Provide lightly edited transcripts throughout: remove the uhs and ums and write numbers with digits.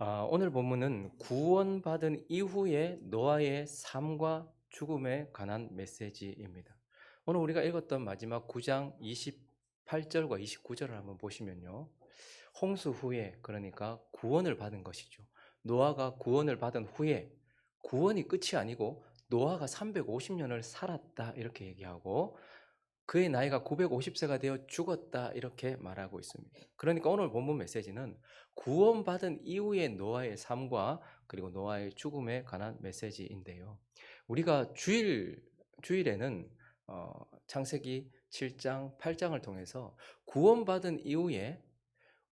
오늘 본문은 구원받은 이후의 노아의 삶과 죽음에 관한 메시지입니다. 오늘 우리가 읽었던 마지막 9장 28절과 29절을 한번 보시면요. 홍수 후에, 그러니까 구원을 받은 것이죠. 노아가 구원을 받은 후에 구원이 끝이 아니고 노아가 350년을 살았다 이렇게 얘기하고, 그의 나이가 950세가 되어 죽었다 이렇게 말하고 있습니다. 그러니까 오늘 본문 메시지는 구원받은 이후의 노아의 삶과 그리고 노아의 죽음에 관한 메시지인데요. 우리가 주일에는 창세기 7장, 8장을 통해서 구원받은 이후에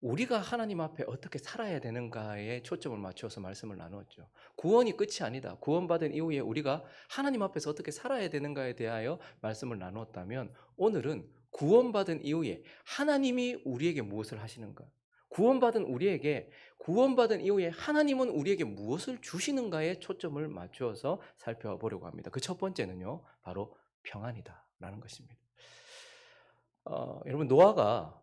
우리가 하나님 앞에 어떻게 살아야 되는가에 초점을 맞춰서 말씀을 나누었죠. 구원이 끝이 아니다. 구원받은 이후에 우리가 하나님 앞에서 어떻게 살아야 되는가에 대하여 말씀을 나누었다면, 오늘은 구원받은 이후에 하나님이 우리에게 무엇을 하시는가, 구원받은 이후에 하나님은 우리에게 무엇을 주시는가에 초점을 맞추어서 살펴보려고 합니다. 그 첫 번째는요, 바로 평안이다라는 것입니다. 여러분, 노아가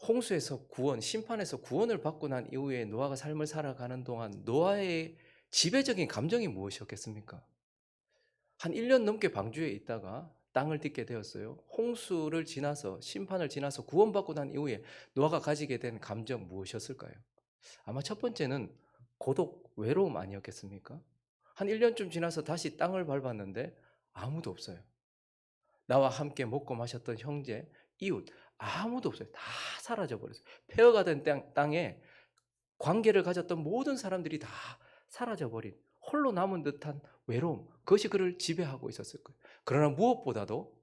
홍수에서 심판에서 구원을 받고 난 이후에 노아가 삶을 살아가는 동안 노아의 지배적인 감정이 무엇이었겠습니까? 한 1년 넘게 방주에 있다가 땅을 딛게 되었어요. 홍수를 지나서, 심판을 지나서 구원받고 난 이후에 노아가 가지게 된 감정 무엇이었을까요? 아마 첫 번째는 고독, 외로움 아니었겠습니까? 한 1년쯤 지나서 다시 땅을 밟았는데 아무도 없어요. 나와 함께 먹고 마셨던 형제, 이웃 아무도 없어요. 다 사라져 버렸어요. 폐허가 된 땅에 관계를 가졌던 모든 사람들이 다 사라져 버린 홀로 남은 듯한 외로움, 그것이 그를 지배하고 있었을 거예요. 그러나 무엇보다도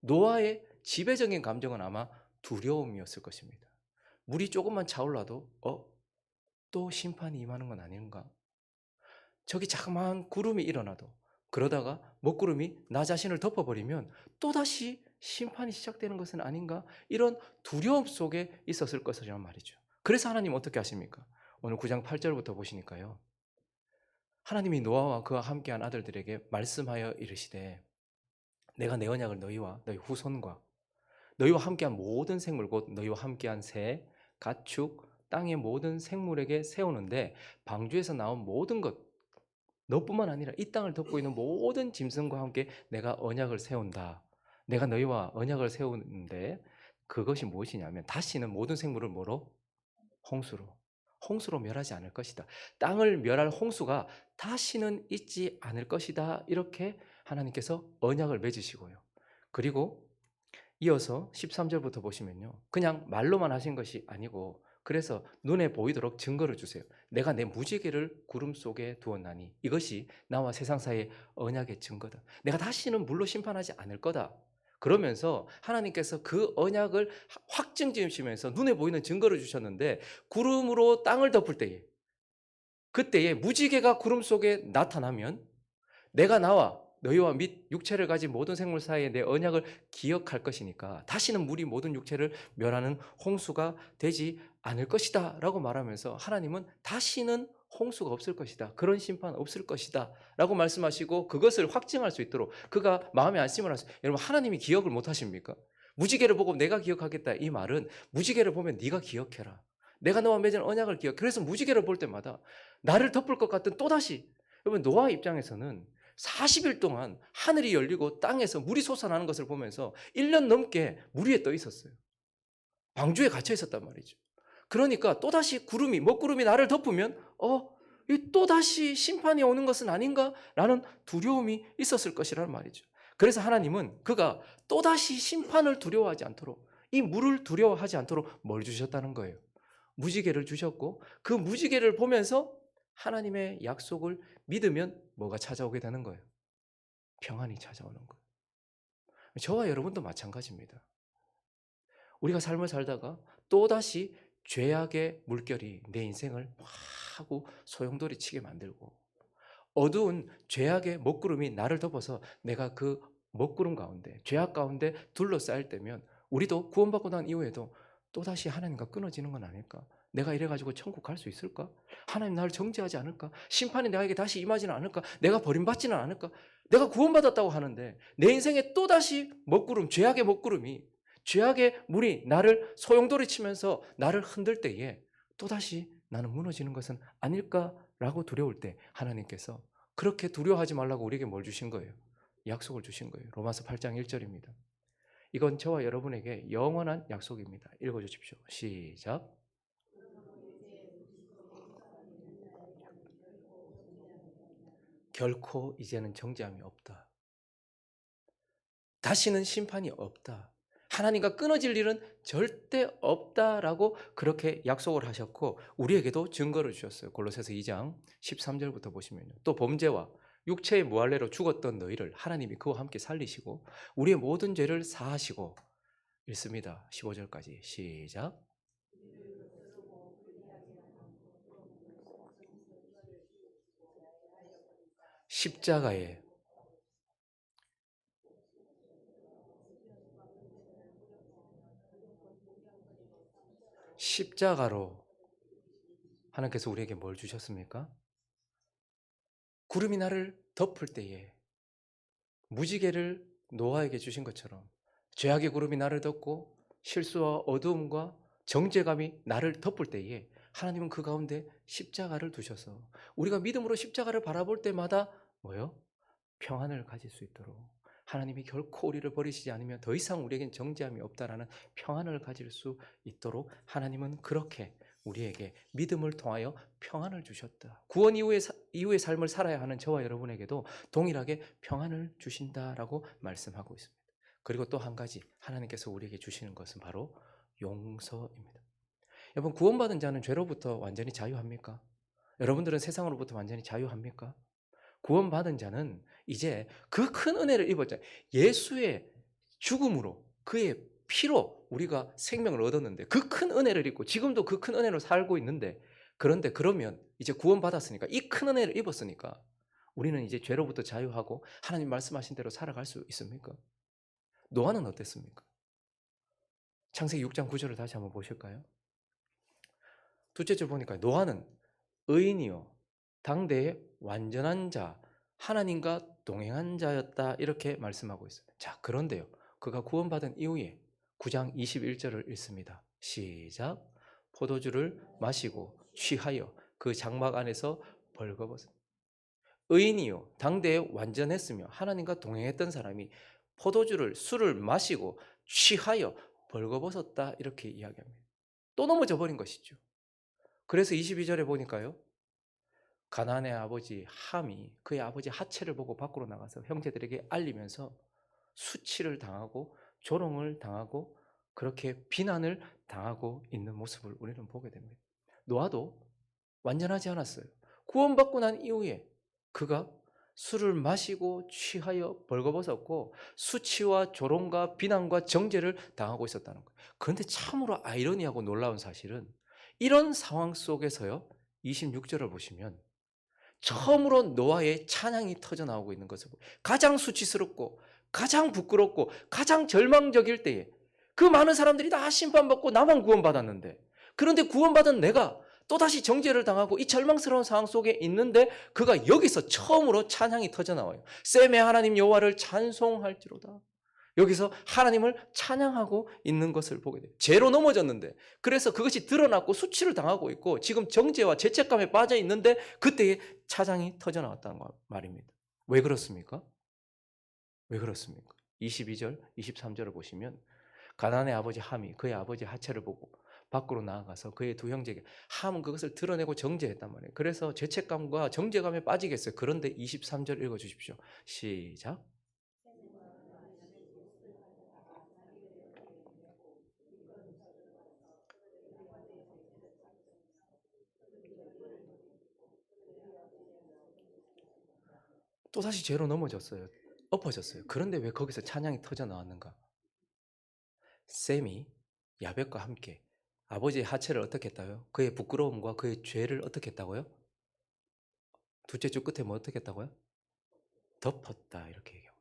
노아의 지배적인 감정은 아마 두려움이었을 것입니다. 물이 조금만 차올라도 또 심판이 임하는 건 아닌가? 저기 자그마한 구름이 일어나도, 그러다가 먹구름이 나 자신을 덮어버리면 또다시 심판이 시작되는 것은 아닌가? 이런 두려움 속에 있었을 것이란 말이죠. 그래서 하나님 어떻게 하십니까? 오늘 9장 8절부터 보시니까요. 하나님이 노아와 그와 함께한 아들들에게 말씀하여 이르시되, 내가 내 언약을 너희와 너희 후손과 너희와 함께한 모든 생물, 곧 너희와 함께한 새, 가축, 땅의 모든 생물에게 세우는데, 방주에서 나온 모든 것, 너뿐만 아니라 이 땅을 덮고 있는 모든 짐승과 함께 내가 언약을 세운다. 내가 너희와 언약을 세우는데, 그것이 무엇이냐면 다시는 모든 생물을 뭐로? 홍수로 멸하지 않을 것이다. 땅을 멸할 홍수가 다시는 있지 않을 것이다. 이렇게 하나님께서 언약을 맺으시고요. 그리고 이어서 13절부터 보시면요, 그냥 말로만 하신 것이 아니고, 그래서 눈에 보이도록 증거를 주세요. 내가 내 무지개를 구름 속에 두었나니 이것이 나와 세상 사이의 언약의 증거다. 내가 다시는 물로 심판하지 않을 거다. 그러면서 하나님께서 그 언약을 확증 지으시면서 눈에 보이는 증거를 주셨는데, 구름으로 땅을 덮을 때에, 그때에 무지개가 구름 속에 나타나면 내가 나와 너희와 및 육체를 가진 모든 생물 사이에 내 언약을 기억할 것이니까 다시는 물이 모든 육체를 멸하는 홍수가 되지 않을 것이다 라고 말하면서, 하나님은 다시는 홍수가 없을 것이다, 그런 심판 없을 것이다 라고 말씀하시고, 그것을 확증할 수 있도록 그가 마음에 안심을 하세요. 여러분, 하나님이 기억을 못 하십니까? 무지개를 보고 내가 기억하겠다, 이 말은 무지개를 보면 네가 기억해라, 내가 너와 맺은 언약을 기억. 그래서 무지개를 볼 때마다 나를 덮을 것 같은 또다시, 여러분, 노아 입장에서는 40일 동안 하늘이 열리고 땅에서 물이 솟아나는 것을 보면서 1년 넘게 물 위에 떠 있었어요. 방주에 갇혀 있었단 말이죠. 그러니까 또다시 먹구름이 나를 덮으면 또다시 심판이 오는 것은 아닌가? 라는 두려움이 있었을 것이라는 말이죠. 그래서 하나님은 그가 또다시 심판을 두려워하지 않도록, 이 물을 두려워하지 않도록 뭘 주셨다는 거예요? 무지개를 주셨고, 그 무지개를 보면서 하나님의 약속을 믿으면 뭐가 찾아오게 되는 거예요? 평안이 찾아오는 거예요. 저와 여러분도 마찬가지입니다. 우리가 삶을 살다가 또다시 죄악의 물결이 내 인생을 막 하고 소용돌이 치게 만들고, 어두운 죄악의 먹구름이 나를 덮어서 내가 그 먹구름 가운데, 죄악 가운데 둘러싸일 때면, 우리도 구원받고 난 이후에도 또다시 하나님과 끊어지는 건 아닐까? 내가 이래가지고 천국 갈 수 있을까? 하나님 나를 정죄하지 않을까? 심판이 나에게 다시 임하지는 않을까? 내가 버림받지는 않을까? 내가 구원받았다고 하는데 내 인생에 또다시 죄악의 물이 나를 소용돌이 치면서 나를 흔들 때에 또다시 나는 무너지는 것은 아닐까라고 두려울 때 하나님께서 그렇게 두려워하지 말라고 우리에게 뭘 주신 거예요? 약속을 주신 거예요. 로마서 8장 1절입니다. 이건 저와 여러분에게 영원한 약속입니다. 읽어주십시오. 시작. 결코 이제는 정죄함이 없다. 다시는 심판이 없다. 하나님과 끊어질 일은 절대 없다라고 그렇게 약속을 하셨고 우리에게도 증거를 주셨어요. 골로새서 2장 13절부터 보시면요. 또 범죄와 육체의 무할례로 죽었던 너희를 하나님이 그와 함께 살리시고 우리의 모든 죄를 사하시고 읽습니다. 15절까지 시작. 십자가에 십자가로 하나님께서 우리에게 뭘 주셨습니까? 구름이 나를 덮을 때에 무지개를 노아에게 주신 것처럼 죄악의 구름이 나를 덮고 실수와 어두움과 정죄감이 나를 덮을 때에 하나님은 그 가운데 십자가를 두셔서 우리가 믿음으로 십자가를 바라볼 때마다 뭐요? 평안을 가질 수 있도록 하나님이 결코 우리를 버리시지 않으면 더 이상 우리에겐 정죄함이 없다라는 평안을 가질 수 있도록 하나님은 그렇게 우리에게 믿음을 통하여 평안을 주셨다. 구원 이후의 삶을 살아야 하는 저와 여러분에게도 동일하게 평안을 주신다라고 말씀하고 있습니다. 그리고 또 한 가지 하나님께서 우리에게 주시는 것은 바로 용서입니다. 여러분 구원받은 자는 죄로부터 완전히 자유합니까? 여러분들은 세상으로부터 완전히 자유합니까? 구원받은 자는 이제 그 큰 은혜를 입었잖아요. 예수의 죽음으로 그의 피로 우리가 생명을 얻었는데 그 큰 은혜를 입고 지금도 그 큰 은혜로 살고 있는데 그런데 그러면 이제 구원받았으니까 이 큰 은혜를 입었으니까 우리는 이제 죄로부터 자유하고 하나님 말씀하신 대로 살아갈 수 있습니까? 노아는 어땠습니까? 창세기 6장 9절을 다시 한번 보실까요? 둘째 줄 보니까 노아는 의인이요 당대의 완전한 자 하나님과 동행한 자였다 이렇게 말씀하고 있어요. 자 그런데요 그가 구원받은 이후에 9장 21절을 읽습니다. 시작. 포도주를 마시고 취하여 그 장막 안에서 벌거벗은 의인이요 당대에 완전했으며 하나님과 동행했던 사람이 술을 마시고 취하여 벌거벗었다 이렇게 이야기합니다. 또 넘어져 버린 것이죠. 그래서 22절에 보니까요 가나안의 아버지 함이 그의 아버지 하체를 보고 밖으로 나가서 형제들에게 알리면서 수치를 당하고 조롱을 당하고 그렇게 비난을 당하고 있는 모습을 우리는 보게 됩니다. 노아도 완전하지 않았어요. 구원받고 난 이후에 그가 술을 마시고 취하여 벌거벗었고 수치와 조롱과 비난과 정죄를 당하고 있었다는 거예요. 그런데 참으로 아이러니하고 놀라운 사실은 이런 상황 속에서요 26절을 보시면 처음으로 노아의 찬양이 터져 나오고 있는 것을 보고 가장 수치스럽고 가장 부끄럽고 가장 절망적일 때에 그 많은 사람들이 다 심판받고 나만 구원받았는데 그런데 구원받은 내가 또다시 정죄를 당하고 이 절망스러운 상황 속에 있는데 그가 여기서 처음으로 찬양이 터져 나와요. 셈의 하나님 여호와를 찬송할지로다. 여기서 하나님을 찬양하고 있는 것을 보게 돼요. 죄로 넘어졌는데 그래서 그것이 드러났고 수치를 당하고 있고 지금 정죄와 죄책감에 빠져 있는데 그때에 찬양이 터져 나왔다는 말입니다. 왜 그렇습니까? 왜 그렇습니까? 22절, 23절을 보시면 가나안의 아버지 함이 그의 아버지 하체를 보고 밖으로 나아가서 그의 두 형제에게 함은 그것을 드러내고 정죄했단 말이에요. 그래서 죄책감과 정죄감에 빠지겠어요. 그런데 23절 읽어주십시오. 시작. 또다시 죄로 넘어졌어요. 엎어졌어요. 그런데 왜 거기서 찬양이 터져 나왔는가? 셈이 야벳과 함께 아버지의 하체를 어떻게 했다고요? 그의 부끄러움과 그의 죄를 어떻게 했다고요? 둘째 줄 끝에 뭐 어떻게 했다고요? 덮었다 이렇게 얘기해요.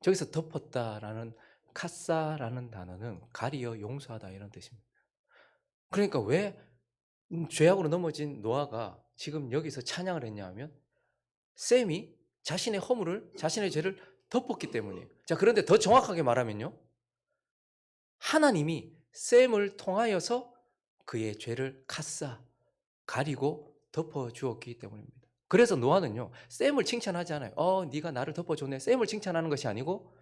저기서 덮었다라는 카사라는 단어는 가리어 용서하다 이런 뜻입니다. 그러니까 왜 죄악으로 넘어진 노아가 지금 여기서 찬양을 했냐 하면 셈이 자신의 허물을 자신의 죄를 덮었기 때문이에요. 자 그런데 더 정확하게 말하면요 하나님이 셈을 통하여서 그의 죄를 카사 가리고 덮어 주었기 때문입니다. 그래서 노아는요, 셈을 칭찬하지 않아요. 네가 나를 덮어줬네. 셈을 칭찬하는 것이 아니고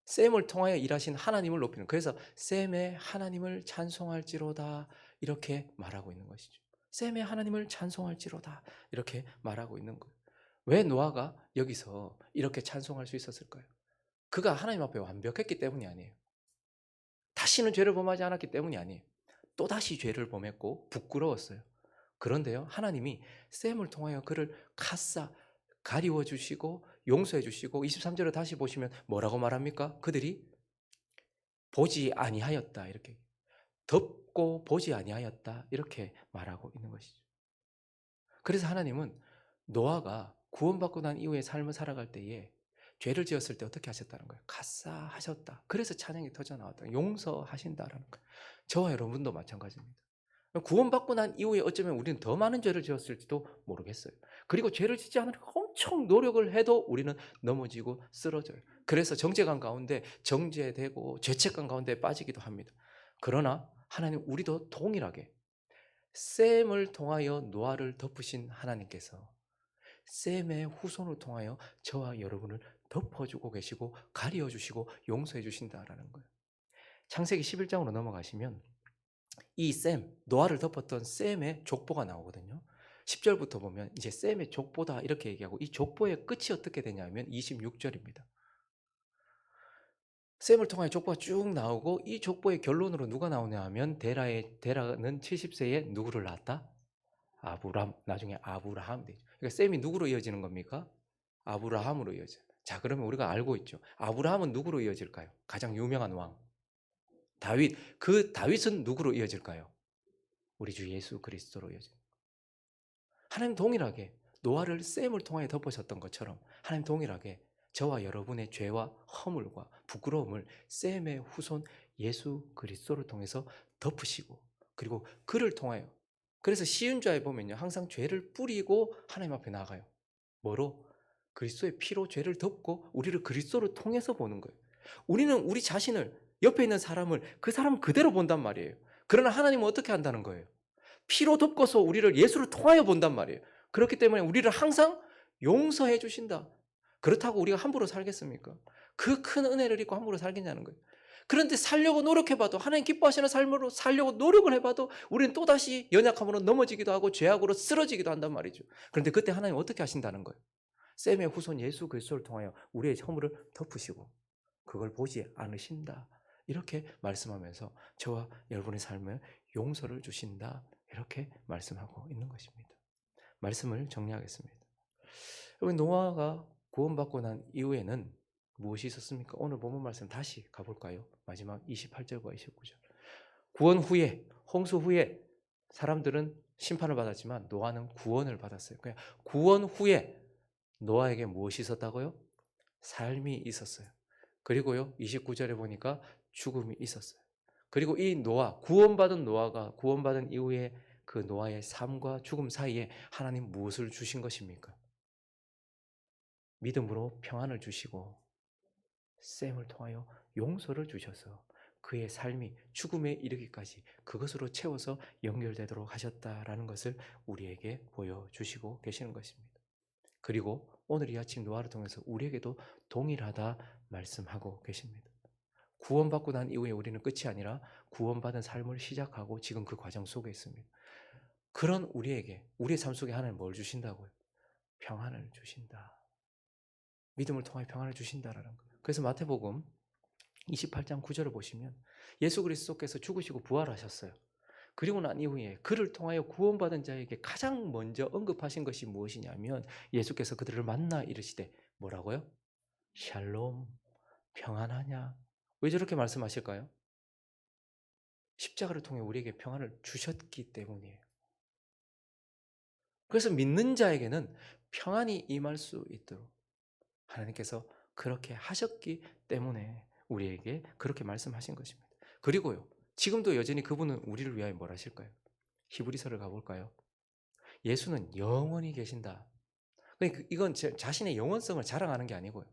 셈을 통하여 일하신 하나님을 높이는. 그래서 셈의 하나님을 찬송할지로다 이렇게 말하고 있는 것이죠. 셈의 하나님을 찬송할지로다 이렇게 말하고 있는 거예요. 왜 노아가 여기서 이렇게 찬송할 수 있었을까요? 그가 하나님 앞에 완벽했기 때문이 아니에요. 다시는 죄를 범하지 않았기 때문이 아니에요. 또다시 죄를 범했고 부끄러웠어요. 그런데요, 하나님이 셈을 통하여 그를 카사 가리워 주시고 용서해 주시고 23절을 다시 보시면 뭐라고 말합니까? 그들이 보지 아니하였다 이렇게 덮고 보지 아니하였다 이렇게 말하고 있는 것이죠. 그래서 하나님은 노아가 구원받고 난 이후에 삶을 살아갈 때에 죄를 지었을 때 어떻게 하셨다는 거예요? 가싸하셨다. 그래서 찬양이 터져 나왔다. 용서하신다라는 거예요. 저와 여러분도 마찬가지입니다. 구원받고 난 이후에 어쩌면 우리는 더 많은 죄를 지었을지도 모르겠어요. 그리고 죄를 짓지 않으려고 엄청 노력을 해도 우리는 넘어지고 쓰러져요. 그래서 정죄감 가운데 정죄되고 죄책감 가운데 빠지기도 합니다. 그러나 하나님 우리도 동일하게 셈을 통하여 노아를 덮으신 하나님께서 셈의 후손을 통하여 저와 여러분을 덮어주고 계시고 가리어주시고 용서해 주신다라는 거예요. 창세기 11장으로 넘어가시면 이 셈, 노아를 덮었던 셈의 족보가 나오거든요. 10절부터 보면 이제 셈의 족보다 이렇게 얘기하고 이 족보의 끝이 어떻게 되냐면 26절입니다. 셈을 통하여 족보가 쭉 나오고 이 족보의 결론으로 누가 나오냐 하면 데라는 70세에 누구를 낳았다? 아브람, 나중에 아브라함 되죠. 그러니까 셈이 누구로 이어지는 겁니까? 아브라함으로 이어져요. 자, 그러면 우리가 알고 있죠. 아브라함은 누구로 이어질까요? 가장 유명한 왕. 다윗. 그 다윗은 누구로 이어질까요? 우리 주 예수 그리스도로 이어져요. 하나님 동일하게 노아를 셈을 통하여 덮으셨던 것처럼 하나님 동일하게 저와 여러분의 죄와 허물과 부끄러움을 셈의 후손 예수 그리스도를 통해서 덮으시고 그리고 그를 통하여 그래서 시은자에 보면요 항상 죄를 뿌리고 하나님 앞에 나가요. 뭐로? 그리스도의 피로 죄를 덮고 우리를 그리스도를 통해서 보는 거예요. 우리는 우리 자신을 옆에 있는 사람을 그 사람 그대로 본단 말이에요. 그러나 하나님은 어떻게 한다는 거예요? 피로 덮어서 우리를 예수를 통하여 본단 말이에요. 그렇기 때문에 우리를 항상 용서해 주신다. 그렇다고 우리가 함부로 살겠습니까? 그 큰 은혜를 입고 함부로 살겠냐는 거예요. 그런데 살려고 노력해봐도 하나님 기뻐하시는 삶으로 살려고 노력을 해봐도 우리는 또다시 연약함으로 넘어지기도 하고 죄악으로 쓰러지기도 한단 말이죠. 그런데 그때 하나님 어떻게 하신다는 거예요? 셈의 후손 예수 그리스도를 통하여 우리의 허물을 덮으시고 그걸 보지 않으신다. 이렇게 말씀하면서 저와 여러분의 삶에 용서를 주신다. 이렇게 말씀하고 있는 것입니다. 말씀을 정리하겠습니다. 여러분 노아가 구원받고 난 이후에는 무엇이 있었습니까? 오늘 본문 말씀 다시 가볼까요? 마지막 28절과 29절. 구원 후에 홍수 후에 사람들은 심판을 받았지만 노아는 구원을 받았어요. 그냥 구원 후에 노아에게 무엇이 있었다고요? 삶이 있었어요. 그리고요 29절에 보니까 죽음이 있었어요. 그리고 이 노아 구원받은 노아가 구원받은 이후에 그 노아의 삶과 죽음 사이에 하나님 무엇을 주신 것입니까? 믿음으로 평안을 주시고 셈을 통하여 용서를 주셔서 그의 삶이 죽음에 이르기까지 그것으로 채워서 연결되도록 하셨다라는 것을 우리에게 보여주시고 계시는 것입니다. 그리고 오늘 이 아침 노아를 통해서 우리에게도 동일하다 말씀하고 계십니다. 구원받고 난 이후에 우리는 끝이 아니라 구원받은 삶을 시작하고 지금 그 과정 속에 있습니다. 그런 우리에게 우리의 삶 속에 하나님 뭘 주신다고요? 평안을 주신다. 믿음을 통해 평안을 주신다라는 거예요. 그래서 마태복음 28장 9절을 보시면 예수 그리스도께서 죽으시고 부활하셨어요. 그리고 난 이후에 그를 통하여 구원받은 자에게 가장 먼저 언급하신 것이 무엇이냐면 예수께서 그들을 만나 이르시되 뭐라고요? 샬롬, 평안하냐? 왜 저렇게 말씀하실까요? 십자가를 통해 우리에게 평안을 주셨기 때문이에요. 그래서 믿는 자에게는 평안이 임할 수 있도록 하나님께서 그렇게 하셨기 때문에 우리에게 그렇게 말씀하신 것입니다. 그리고요, 지금도 여전히 그분은 우리를 위하여 뭘 하실까요? 히브리서를 가볼까요? 예수는 영원히 계신다. 이건 자신의 영원성을 자랑하는 게 아니고요.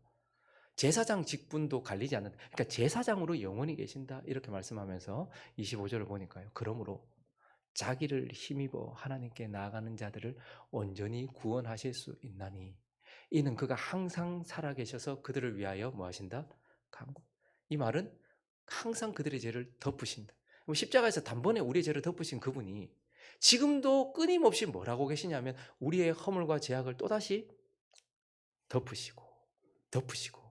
제사장 직분도 갈리지 않는다. 그러니까 제사장으로 영원히 계신다. 이렇게 말씀하면서 25절을 보니까요. 그러므로 자기를 힘입어 하나님께 나아가는 자들을 온전히 구원하실 수 있나니 이는 그가 항상 살아계셔서 그들을 위하여 뭐 하신다? 간구. 이 말은 항상 그들의 죄를 덮으신다. 십자가에서 단번에 우리의 죄를 덮으신 그분이 지금도 끊임없이 뭘 하고 계시냐면 우리의 허물과 죄악을 또다시 덮으시고 덮으시고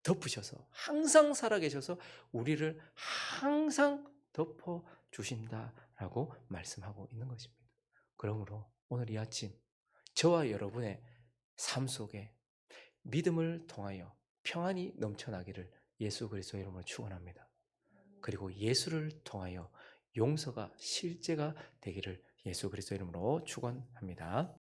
덮으셔서 항상 살아계셔서 우리를 항상 덮어 주신다라고 말씀하고 있는 것입니다. 그러므로 오늘 이 아침 저와 여러분의 삶 속에 믿음을 통하여 평안이 넘쳐나기를 예수 그리스도의 이름으로 축원합니다. 그리고 예수를 통하여 용서가 실제가 되기를 예수 그리스도의 이름으로 축원합니다.